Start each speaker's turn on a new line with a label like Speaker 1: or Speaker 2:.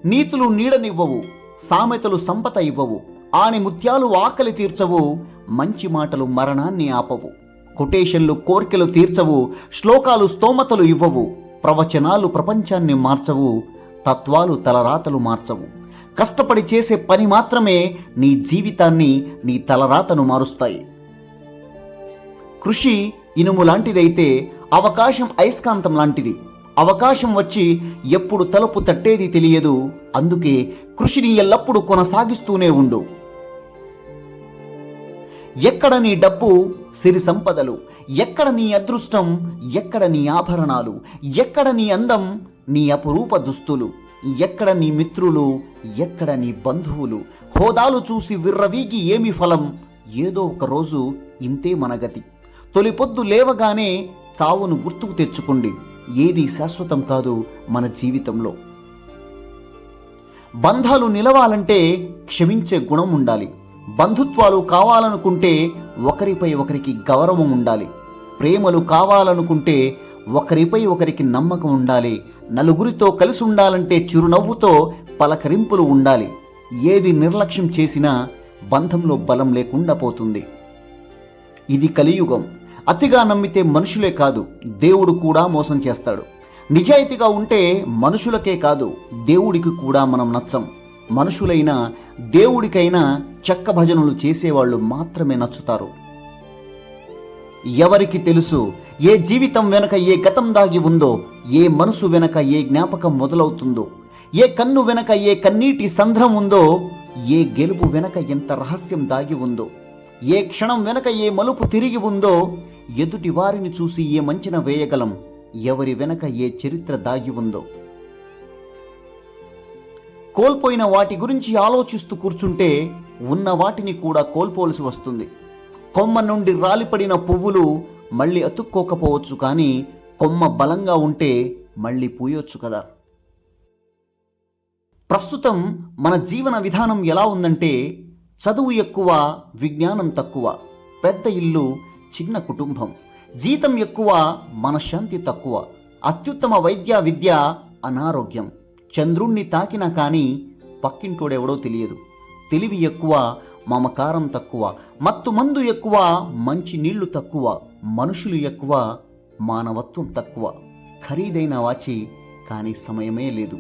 Speaker 1: నీతులు నీడనివ్వవు, సామెతలు సంపద ఇవ్వవు, ఆని ముత్యాలు ఆకలి తీర్చవు, మంచి మాటలు మరణాన్ని ఆపవు, కొటేషన్లు కోర్కెలు తీర్చవు, శ్లోకాలు స్తోమతలు ఇవ్వవు, ప్రవచనాలు ప్రపంచాన్ని మార్చవు, తత్వాలు తలరాతలు మార్చవు. కష్టపడి చేసే పని మాత్రమే నీ జీవితాన్ని, నీ తలరాతను మారుస్తాయి. కృషి ఇనుము లాంటిదైతే అవకాశం అయస్కాంతం లాంటిది. అవకాశం వచ్చి ఎప్పుడు తలుపు తట్టేది తెలియదు. అందుకే కృషిని ఎల్లప్పుడూ కొనసాగిస్తూనే ఉండు. ఎక్కడ నీ డబ్బు, సిరి సంపదలు, ఎక్కడ నీ అదృష్టం, ఎక్కడ నీ ఆభరణాలు, ఎక్కడ నీ అందం, నీ అపురూప దుస్తులు, ఎక్కడ నీ మిత్రులు, ఎక్కడ నీ బంధువులు, హోదాలు చూసి విర్రవీగి ఏమి ఫలం, ఏదో ఒక రోజు ఇంతే మన గతి. తొలి పొద్దు లేవగానే చావును గుర్తుకు తెచ్చుకోండి. ఏది శాశ్వతం కాదు మన జీవితంలో. బంధాలు నిలవాలంటే క్షమించే గుణం ఉండాలి. బంధుత్వాలు కావాలనుకుంటే ఒకరిపై ఒకరికి గౌరవం ఉండాలి. ప్రేమలు కావాలనుకుంటే ఒకరిపై ఒకరికి నమ్మకం ఉండాలి. నలుగురితో కలిసి ఉండాలంటే చిరునవ్వుతో పలకరింపులు ఉండాలి. ఏది నిర్లక్ష్యం చేసినా బంధంలో బలం లేకుండా పోతుంది. ఇది కలియుగం. అతిగా నమ్మితే మనుషులే కాదు, దేవుడు కూడా మోసం చేస్తాడు. నిజాయితీగా ఉంటే మనుషులకే కాదు, దేవుడికి కూడా మనం నచ్చం. మనుషులైనా దేవుడికైనా చెక్క భజనలు చేసేవాళ్ళు మాత్రమే నచ్చుతారు. ఎవరికి తెలుసు ఏ జీవితం వెనక ఏ గతం దాగి ఉందో, ఏ మనసు వెనక ఏ జ్ఞాపకం మొదలవుతుందో, ఏ కన్ను వెనక ఏ కన్నీటి సంద్రం ఉందో, ఏ గెలుపు వెనక ఎంత రహస్యం దాగి ఉందో, ఏ క్షణం వెనక ఏ మలుపు తిరిగి ఉందో, ఎదుటి వారిని చూసి ఏ మంచిన వేయగలం, ఎవరి వెనక ఏ చరిత్ర దాగి ఉందో. కోల్పోయిన వాటి గురించి ఆలోచిస్తూ కూర్చుంటే ఉన్న వాటిని కూడా కోల్పోవలసి వస్తుంది. కొమ్మ నుండి రాలిపడిన పువ్వులు మళ్ళీ అతుక్కోకపోవచ్చు, కానీ కొమ్మ బలంగా ఉంటే మళ్ళీ పూయొచ్చు కదా. ప్రస్తుతం మన జీవన విధానం ఎలా ఉందంటే, చదువు ఎక్కువ, విజ్ఞానం తక్కువ, పెద్ద ఇల్లు, చిన్న కుటుంబం, జీతం ఎక్కువ, మనశ్శాంతి తక్కువ, అత్యుత్తమ వైద్య విద్య, అనారోగ్యం, చంద్రుణ్ణి తాకినా కానీ పక్కింటోడెవడో తెలియదు, తెలివి ఎక్కువ, మమకారం తక్కువ, మత్తు మందు ఎక్కువ, మంచి నీళ్లు తక్కువ, మనుషులు ఎక్కువ, మానవత్వం తక్కువ, ఖరీదైన వాచి కానీ సమయమే లేదు.